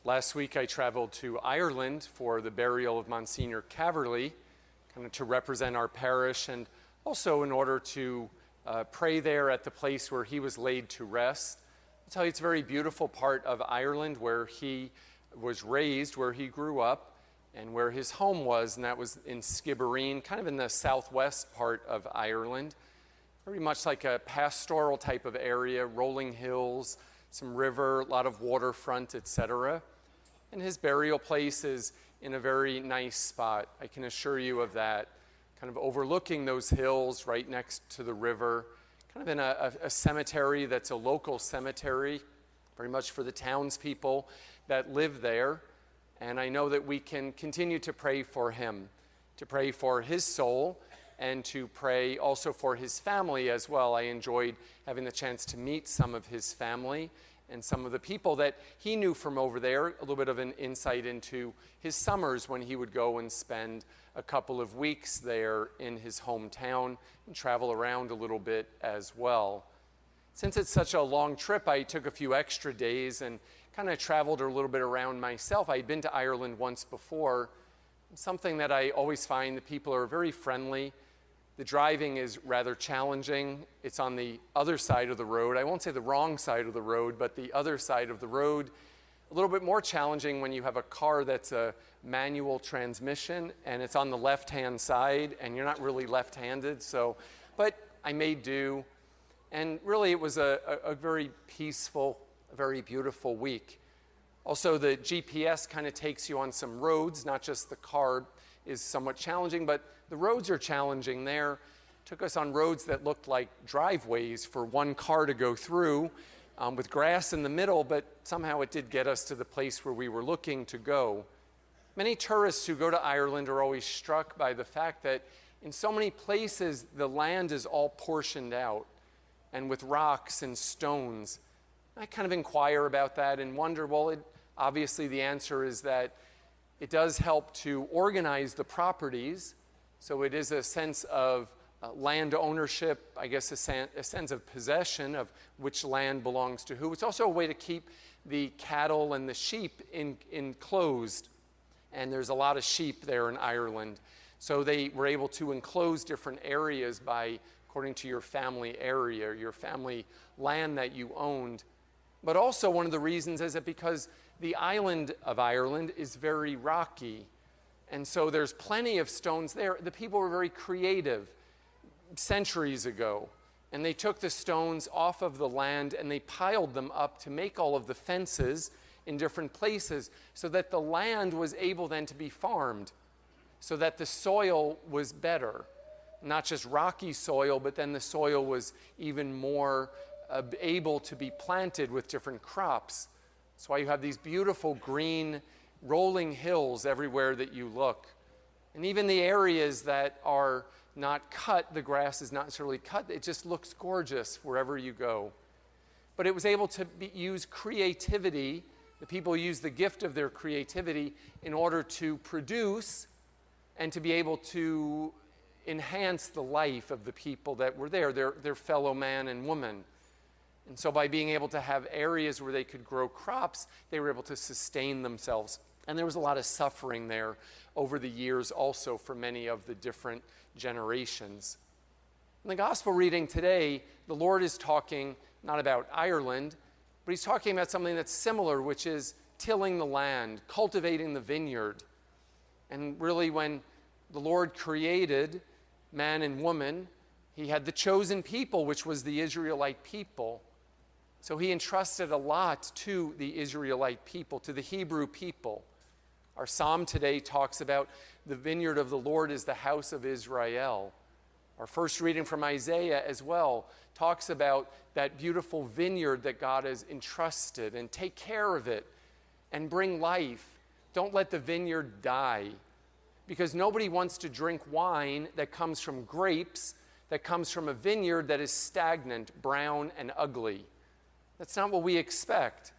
Last week I traveled to Ireland for the burial of Monsignor Caverly, kind of to represent our parish, and also in order to pray there at the place where he was laid to rest. I'll tell you, it's a very beautiful part of Ireland where he was raised, where he grew up, and where his home was, and that was in Skibbereen, kind of in the southwest part of Ireland. Very much like a pastoral type of area, rolling hills, some river, a lot of waterfront, etc. And his burial place is in a very nice spot. I can assure you of that. Kind of overlooking those hills right next to the river, kind of in a cemetery that's a local cemetery, very much for the townspeople that live there. And I know that we can continue to pray for him, to pray for his soul, and to pray also for his family as well. I enjoyed having the chance to meet some of his family and some of the people that he knew from over there, a little bit of an insight into his summers when he would go and spend a couple of weeks there in his hometown and travel around a little bit as well. Since it's such a long trip, I took a few extra days and kind of traveled a little bit around myself. I'd been to Ireland once before. Something that I always find, the people are very friendly. The driving is rather challenging. It's on the other side of the road. I won't say the wrong side of the road, but the other side of the road. A little bit more challenging when you have a car that's a manual transmission and it's on the left-hand side and you're not really left-handed. But I made do. And really it was a very peaceful, very beautiful week. Also, the GPS kind of takes you on some roads, not just the car is somewhat challenging, but the roads are challenging there. Took us on roads that looked like driveways for one car to go through with grass in the middle, but somehow it did get us to the place where we were looking to go. Many tourists who go to Ireland are always struck by the fact that in so many places the land is all portioned out and with rocks and stones. I kind of inquire about that and wonder, well, obviously the answer is that it does help to organize the properties, so it is a sense of land ownership, I guess a sense of possession of which land belongs to who. It's also a way to keep the cattle and the sheep enclosed, and there's a lot of sheep there in Ireland. So they were able to enclose different areas according to your family area, your family land that you owned. But also one of the reasons is that because the island of Ireland is very rocky, and so there's plenty of stones there. The people were very creative centuries ago, and they took the stones off of the land and they piled them up to make all of the fences in different places so that the land was able then to be farmed, so that the soil was better. Not just rocky soil, but then the soil was even more able to be planted with different crops. That's why you have these beautiful green rolling hills everywhere that you look. And even the areas that are not cut, the grass is not necessarily cut, it just looks gorgeous wherever you go. But it was able to use creativity. The people used the gift of their creativity in order to produce and to be able to enhance the life of the people that were there, their fellow man and woman. And so by being able to have areas where they could grow crops, they were able to sustain themselves. And there was a lot of suffering there over the years also for many of the different generations. In the gospel reading today, the Lord is talking not about Ireland, but he's talking about something that's similar, which is tilling the land, cultivating the vineyard. And really when the Lord created man and woman, he had the chosen people, which was the Israelite people. So he entrusted a lot to the Israelite people, to the Hebrew people. Our psalm today talks about the vineyard of the Lord is the house of Israel. Our first reading from Isaiah as well talks about that beautiful vineyard that God has entrusted, and take care of it and bring life. Don't let the vineyard die, because nobody wants to drink wine that comes from grapes, that comes from a vineyard that is stagnant, brown, and ugly. That's not what we expect.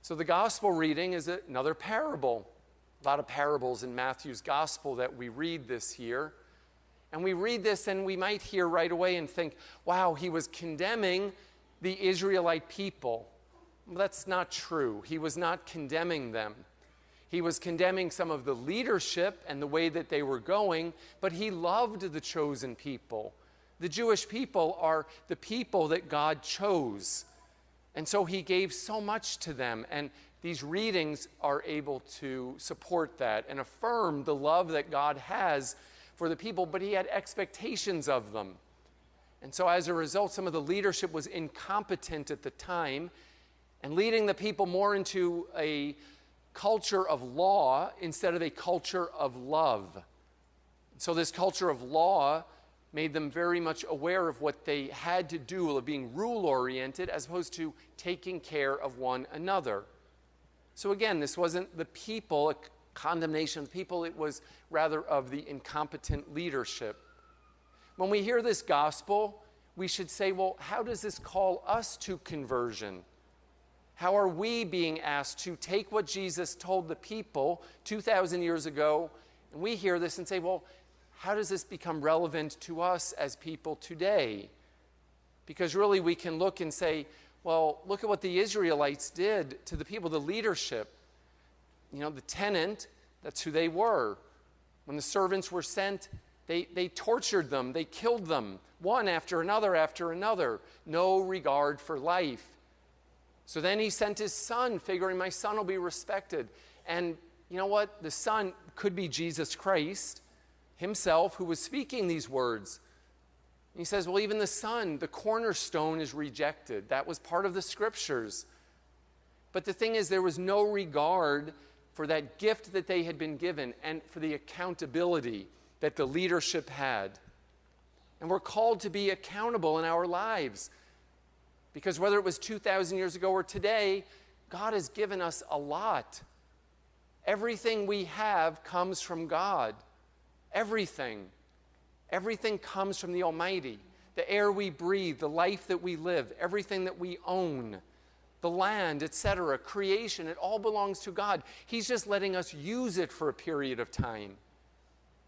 So the gospel reading is another parable. A lot of parables in Matthew's gospel that we read this year. And we read this and we might hear right away and think, wow, he was condemning the Israelite people. Well, that's not true. He was not condemning them. He was condemning some of the leadership and the way that they were going, but he loved the chosen people. The Jewish people are the people that God chose. And so he gave so much to them. And these readings are able to support that and affirm the love that God has for the people, but he had expectations of them. And so as a result, some of the leadership was incompetent at the time and leading the people more into a culture of law instead of a culture of love. So this culture of law made them very much aware of what they had to do, of being rule-oriented as opposed to taking care of one another. So again, this wasn't the people, a condemnation of the people, it was rather of the incompetent leadership. When we hear this gospel, we should say, well, how does this call us to conversion? How are we being asked to take what Jesus told the people 2,000 years ago, and we hear this and say, well, how does this become relevant to us as people today? Because really we can look and say, well, look at what the Israelites did to the people, the leadership. You know, the tenant, that's who they were. When the servants were sent, they tortured them, they killed them, one after another, no regard for life. So then he sent his son, figuring my son will be respected. And you know what? The son could be Jesus Christ himself who was speaking these words. And he says, well, even the son, the cornerstone, is rejected. That was part of the scriptures. But the thing is, there was no regard for that gift that they had been given and for the accountability that the leadership had. And we're called to be accountable in our lives. Because whether it was 2,000 years ago or today, God has given us a lot. Everything we have comes from God. Everything. Everything comes from the Almighty. The air we breathe, the life that we live, everything that we own, the land, etc., creation, it all belongs to God. He's just letting us use it for a period of time.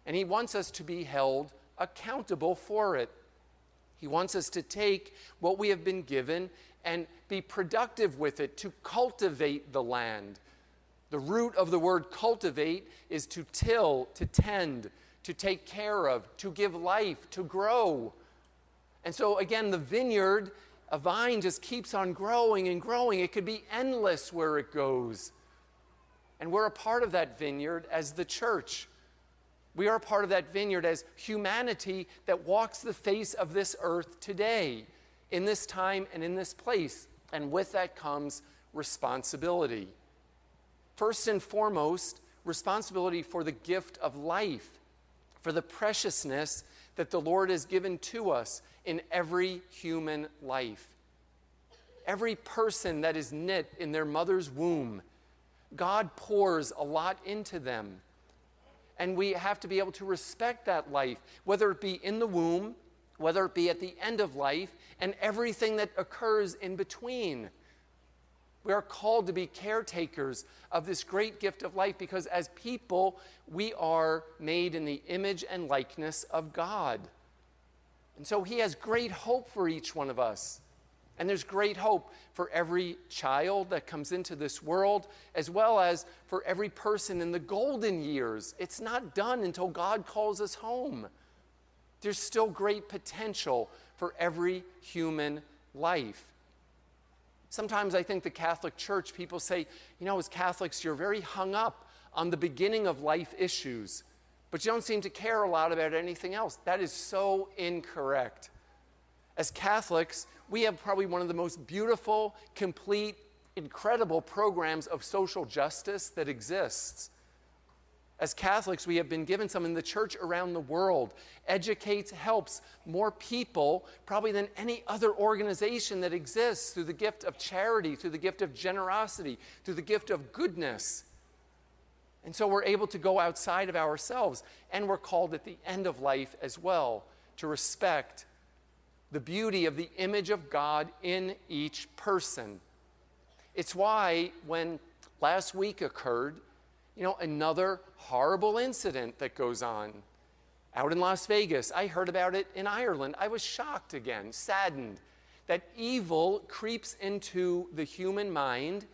And he wants us to be held accountable for it. He wants us to take what we have been given and be productive with it, to cultivate the land. The root of the word cultivate is to till, to tend, to take care of, to give life, to grow. And so again, the vineyard, a vine just keeps on growing and growing. It could be endless where it goes. And we're a part of that vineyard as the church. We are a part of that vineyard as humanity that walks the face of this earth today, in this time and in this place. And with that comes responsibility. First and foremost, responsibility for the gift of life, for the preciousness that the Lord has given to us in every human life. Every person that is knit in their mother's womb, God pours a lot into them. And we have to be able to respect that life, whether it be in the womb, whether it be at the end of life, and everything that occurs in between. We are called to be caretakers of this great gift of life because as people, we are made in the image and likeness of God. And so he has great hope for each one of us. And there's great hope for every child that comes into this world, as well as for every person in the golden years. It's not done until God calls us home. There's still great potential for every human life. Sometimes I think the Catholic Church, people say, you know, as Catholics, you're very hung up on the beginning of life issues, but you don't seem to care a lot about anything else. That is so incorrect. As Catholics, we have probably one of the most beautiful, complete, incredible programs of social justice that exists. As Catholics, we have been given some in the church around the world, educates, helps more people probably than any other organization that exists through the gift of charity, through the gift of generosity, through the gift of goodness. And so we're able to go outside of ourselves, and we're called at the end of life as well to respect the beauty of the image of God in each person. It's why when last week occurred, you know, another horrible incident that goes on out in Las Vegas. I heard about it in Ireland. I was shocked again, saddened that evil creeps into the human mind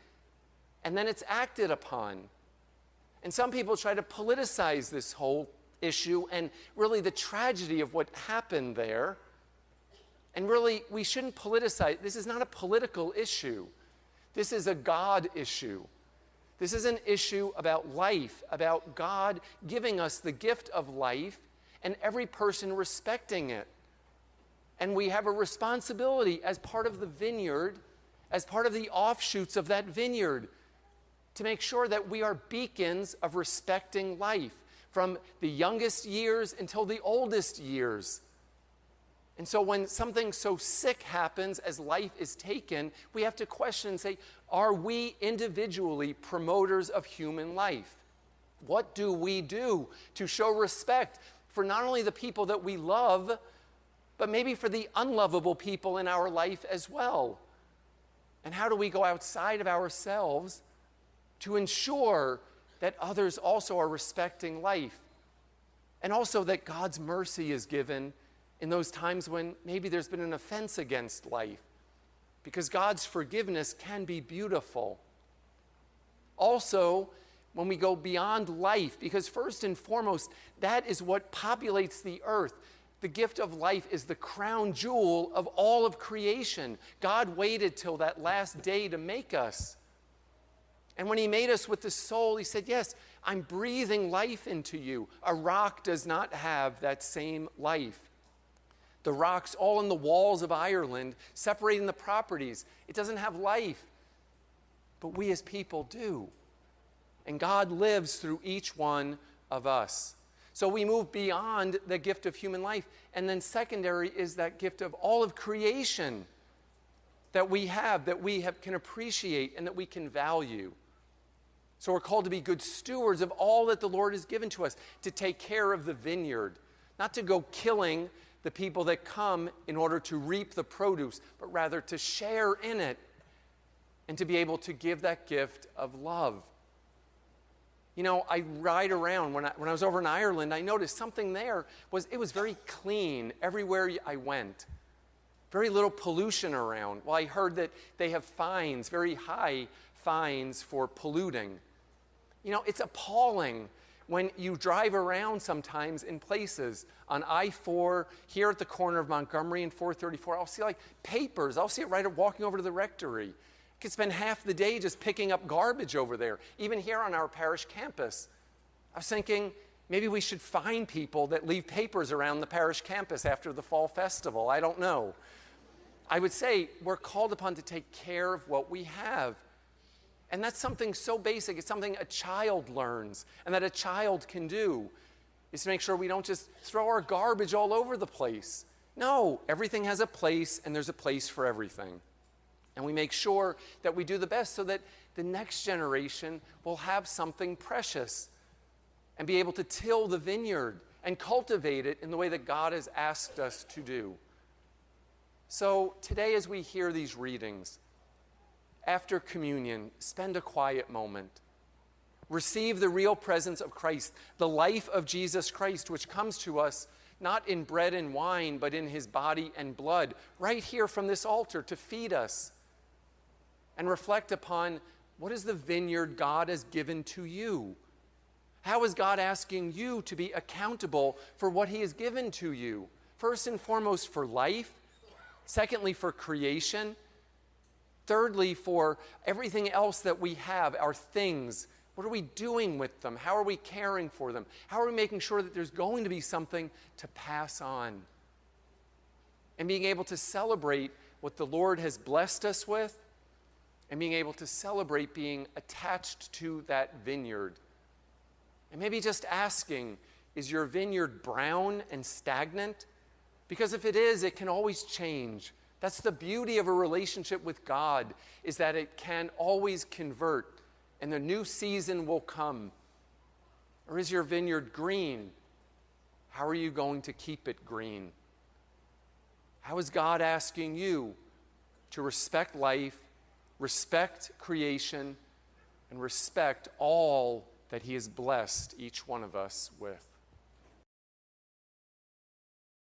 and then it's acted upon. And some people try to politicize this whole issue and really the tragedy of what happened there. And really, we shouldn't politicize. This is not a political issue. This is a God issue. This is an issue about life, about God giving us the gift of life and every person respecting it. And we have a responsibility as part of the vineyard, as part of the offshoots of that vineyard, to make sure that we are beacons of respecting life from the youngest years until the oldest years. And so when something so sick happens as life is taken, we have to question and say, are we individually promoters of human life? What do we do to show respect for not only the people that we love, but maybe for the unlovable people in our life as well? And how do we go outside of ourselves to ensure that others also are respecting life? And also that God's mercy is given in those times when maybe there's been an offense against life, because God's forgiveness can be beautiful. Also, when we go beyond life, because first and foremost, that is what populates the earth. The gift of life is the crown jewel of all of creation. God waited till that last day to make us. And when he made us with the soul, he said, yes, I'm breathing life into you. A rock does not have that same life. The rocks all in the walls of Ireland, separating the properties, it doesn't have life. But we as people do. And God lives through each one of us. So we move beyond the gift of human life. And then secondary is that gift of all of creation that we have can appreciate and that we can value. So we're called to be good stewards of all that the Lord has given to us, to take care of the vineyard, not to go killing the people that come in order to reap the produce, but rather to share in it and to be able to give that gift of love. You know, I ride around. When I was over in Ireland, I noticed something there it was very clean everywhere I went. Very little pollution around. Well, I heard that they have fines, very high fines for polluting. You know, it's appalling when you drive around sometimes in places on I-4, here at the corner of Montgomery and 434, I'll see like papers. I'll see it right walking over to the rectory. I could spend half the day just picking up garbage over there, even here on our parish campus. I was thinking maybe we should fine people that leave papers around the parish campus after the fall festival. I don't know. I would say we're called upon to take care of what we have. And that's something so basic. It's something a child learns and that a child can do, is to make sure we don't just throw our garbage all over the place. No, everything has a place and there's a place for everything. And we make sure that we do the best so that the next generation will have something precious and be able to till the vineyard and cultivate it in the way that God has asked us to do. So today, as we hear these readings, after communion, spend a quiet moment. Receive the real presence of Christ, the life of Jesus Christ, which comes to us not in bread and wine, but in his body and blood, right here from this altar to feed us. And reflect upon, what is the vineyard God has given to you? How is God asking you to be accountable for what he has given to you? First and foremost, for life. Secondly, for creation. Thirdly, for everything else that we have, our things. What are we doing with them? How are we caring for them? How are we making sure that there's going to be something to pass on? And being able to celebrate what the Lord has blessed us with, and being able to celebrate being attached to that vineyard. And maybe just asking, is your vineyard brown and stagnant? Because if it is, it can always change. That's the beauty of a relationship with God, is that it can always convert, and the new season will come. Or is your vineyard green? How are you going to keep it green? How is God asking you to respect life, respect creation, and respect all that he has blessed each one of us with?